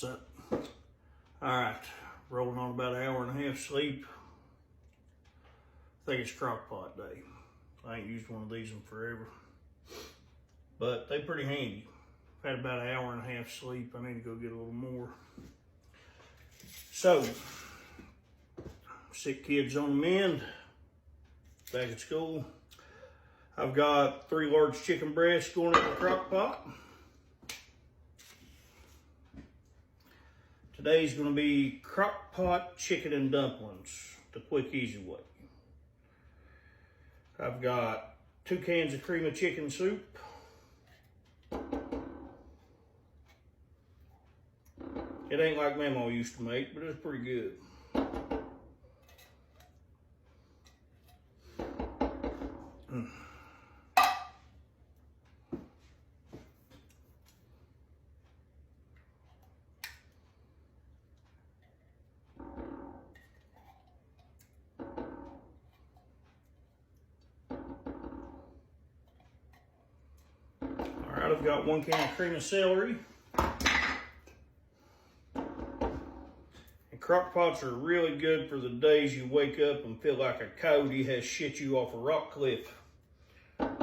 What's up? Alright, rolling on about an hour and a half sleep. I think it's crock pot day. I ain't used one of these in forever. But they pretty handy. I've had about an hour and a half sleep. I need to go get a little more. So, sick kids on the mend, back at school. I've got 3 large chicken breasts going in the crock pot. Today's gonna be crock pot chicken and dumplings, the quick, easy way. I've got 2 cans of cream of chicken soup. It ain't like Mama used to make, but it's pretty good. Alright, I've got 1 can of cream of celery. And crock pots are really good for the days you wake up and feel like a coyote has shit you off a rock cliff. Alright,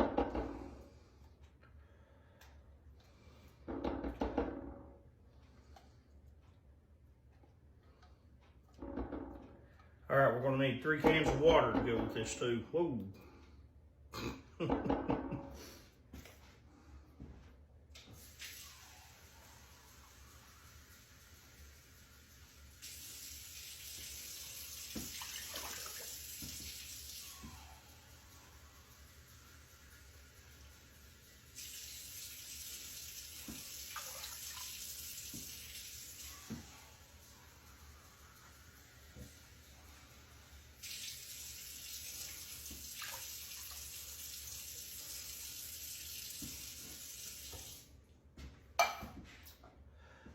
we're going to need 3 cans of water to go with this too. Whoa.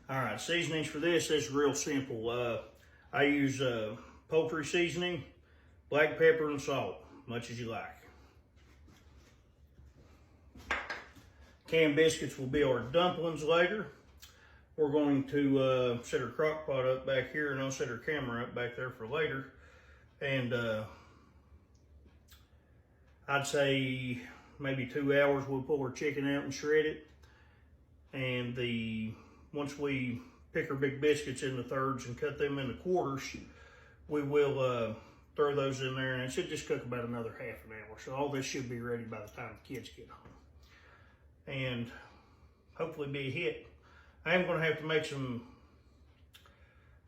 All right, seasonings for this is real simple. I use poultry seasoning, black pepper, and salt, much as you like. Canned biscuits will be our dumplings later. We're going to set our crock pot up back here, and I'll set our camera up back there for later. And I'd say maybe 2 hours we'll pull our chicken out and shred it. And once we pick our big biscuits into thirds and cut them into quarters, we will throw those in there, and it should just cook about another half an hour. So all this should be ready by the time the kids get home. And hopefully be a hit. I am gonna have to make some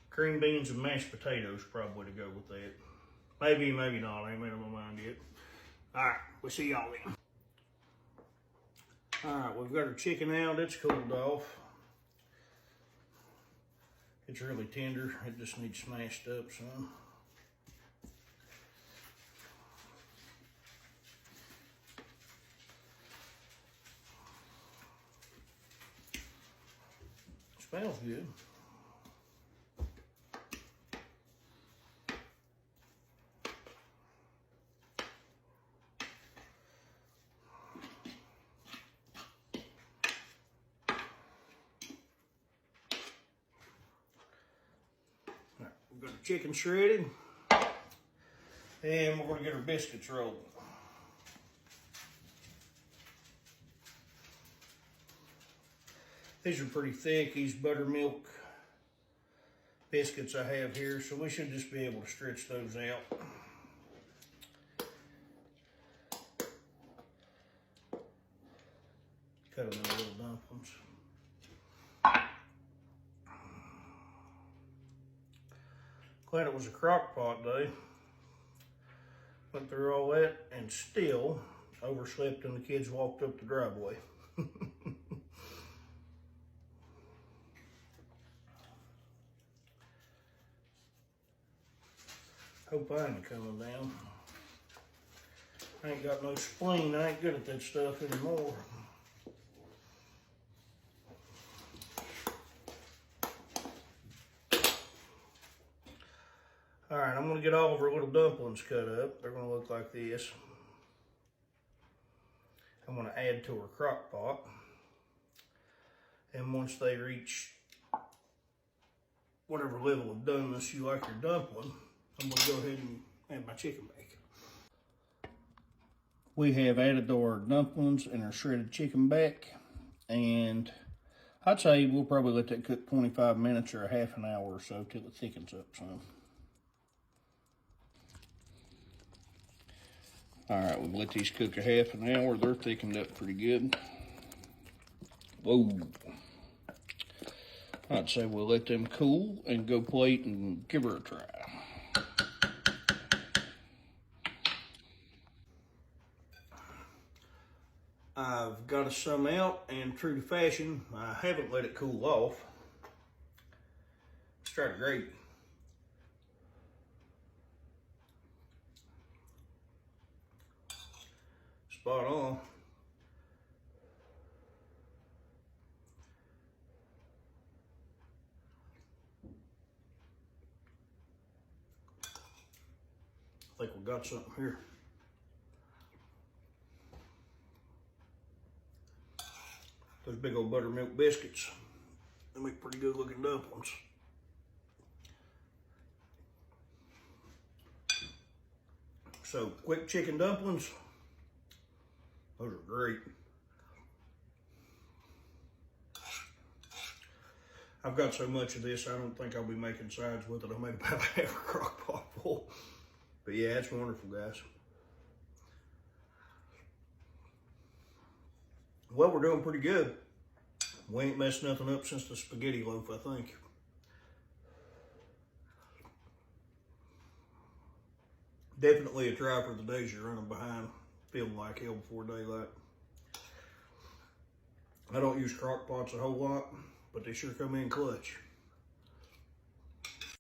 green beans and mashed potatoes probably to go with that. Maybe, maybe not, I ain't made up my mind yet. All right, we'll see y'all then. All right, we've got our chicken out, it's cooled off. It's really tender, it just needs smashed up some. Smells good. We've got our chicken shredded, and we're going to get our biscuits rolled. These are pretty thick, these buttermilk biscuits I have here, so we should just be able to stretch those out. Cut them into little dumplings. Glad it was a crock pot day. Went through all that and still overslept and the kids walked up the driveway. Hope I ain't coming down. I ain't got no spleen. I ain't good at that stuff anymore. All right, I'm gonna get all of our little dumplings cut up. They're gonna look like this. I'm gonna add to our crock pot. And once they reach whatever level of doneness you like your dumpling, I'm gonna go ahead and add my chicken back. We have added our dumplings and our shredded chicken back, and I'd say we'll probably let that cook 25 minutes or a half an hour or so till it thickens up some. All right, we've let these cook a half an hour. They're thickened up pretty good. Whoa. I'd say we'll let them cool and go plate and give her a try. I've got some out, and true to fashion, I haven't let it cool off. Let's try the gravy. Spot on. I think we got something here. Those big old buttermilk biscuits, they make pretty good looking dumplings. So, quick chicken dumplings, those are great. I've got so much of this, I don't think I'll be making sides with it. I made about half a crock pot full. But yeah, it's wonderful, guys. Well, we're doing pretty good. We ain't messed nothing up since the spaghetti loaf, I think. Definitely a try for the days you're running behind, feeling like hell before daylight. I don't use crock pots a whole lot, but they sure come in clutch.